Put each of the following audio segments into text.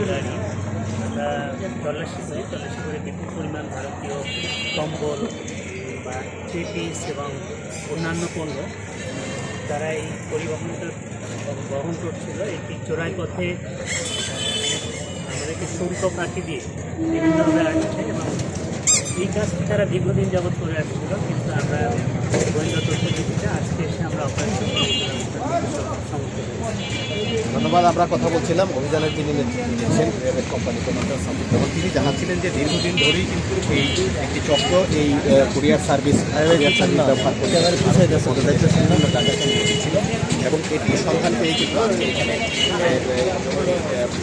জানি আমরা তল্লাশি করে বিপুল পরিমাণ ভারতীয় কম্বল বা থ্রি পিস এবং অন্যান্য পণ্য তারা এই পরিবহনটা বহন করছিল। এটি চোরাই পথে আমাদেরকে শুল্ক ফাঁকি দিয়ে বিভিন্নভাবে আসছে এবং এই কাজটি তারা দীর্ঘদিন যাবৎ করে আসছিল, কিন্তু আমরা গোয়েন্দা তথ্য দিতে আজকে এসে আমরা অপারেশন সমর্থ করি। ধন্যবাদ। আমরা কথা বলছিলাম অভিযানের যিনি নেতৃত্ব দিচ্ছেন রেবের কোম্পানি কমান্ডার সামিদ, এবং তিনি জানাচ্ছিলেন যে দীর্ঘদিন ধরেই কিন্তু এই একটি চক্র এই কুরিয়ার সার্ভিস ব্যবহার করে বিভিন্ন জায়গায় ছিল, এবং এটি সন্ধান পেয়ে কিন্তু আজকে এখানে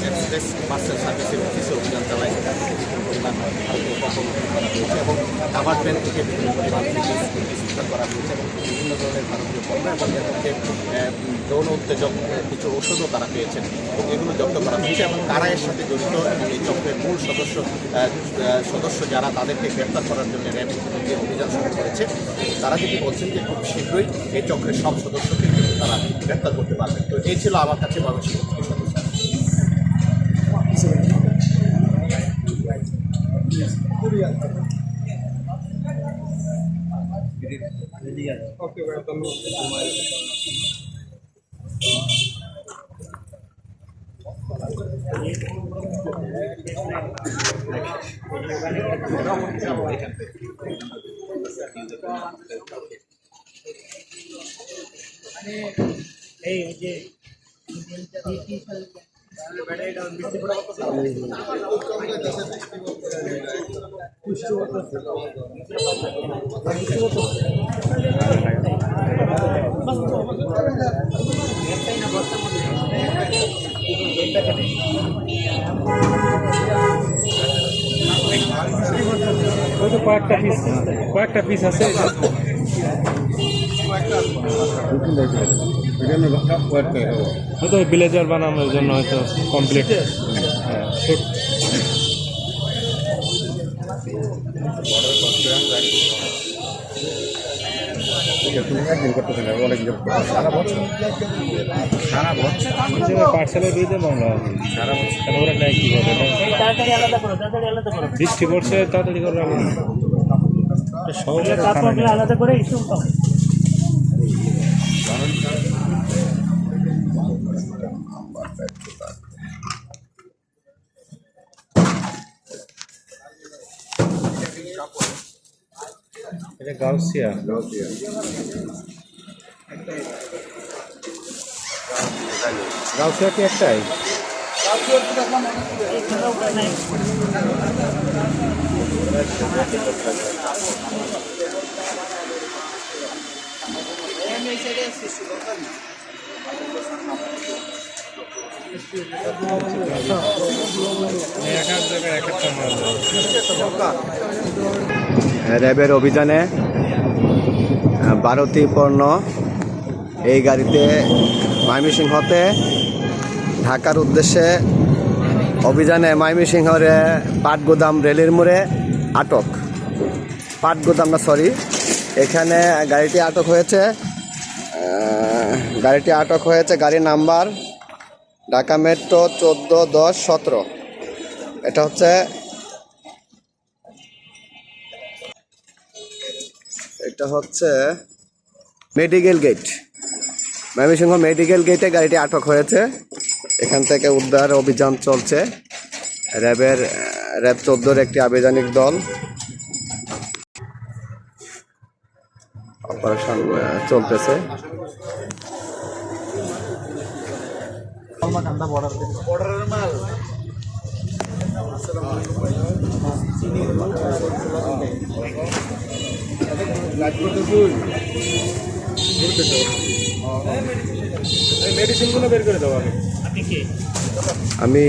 এক্সপ্রেস পার্সেল সার্ভিসের অফিসে অভিযান চালায়। পরিমাণ ভারতীয় কম্বল করা হয়েছে এবং কাভার ট্রেন থেকে বিভিন্ন পরিমাণ উদ্ধার করা হয়েছে এবং বিভিন্ন ধরনের ভারতীয় পণ্য এবং এর মধ্যে যৌন উত্তেজক কিছু ওষুধও তারা পেয়েছেন এবং এগুলো জব্দ করা হয়েছে। এবং কারা এর সাথে জড়িত এবং এই চক্রের মূল সদস্য যারা, তাদেরকে গ্রেপ্তার করার জন্য র্যাব যে অভিযান শুরু করেছে, তারা যেটি বলছেন যে খুব শীঘ্রই এই চক্রের সব সদস্যকে কিন্তু তারা গ্রেপ্তার করতে পারবেন। তো এই ছিল আমার কাছে ময়মনসিংহ থেকে সদস্য। এই যে কয়েকটা পিস আছে। হয়তো ব্লেজার বানানোর জন্য হয়তো কমপ্লিট। পার্সেলের বিরুদ্ধে মামলা সারা বছর ওরা নেয় কীভাবে? বৃষ্টি পড়ছে, তাড়াতাড়ি করে আলাদা করে ইস্যু এটা গাউসিয়া কি একটাই? র্যাবের অভিযানে ভারতীয় পণ্য এই গাড়িতে ময়মনসিংহতে ঢাকার উদ্দেশ্যে অভিযানে ময়মনসিংহরে পাটগুদাম রেলের মোড়ে আটক। এখানে গাড়িটি আটক হয়েছে। গাড়ির নাম্বার ঢাকা মেট্রো 14-10-17। এটা হচ্ছে মেডিকেল গেট, ময়মনসিংহ মেডিকেল গেটে গাড়িটি আটক হয়েছে। এখান থেকে উদ্ধার অভিযান চলছে। র্যাব 14-র একটি আবেদনিক দল অপারেশন চলতেছে। মেডিসিনগুলো বের করে দেবো। আপনি কি আমি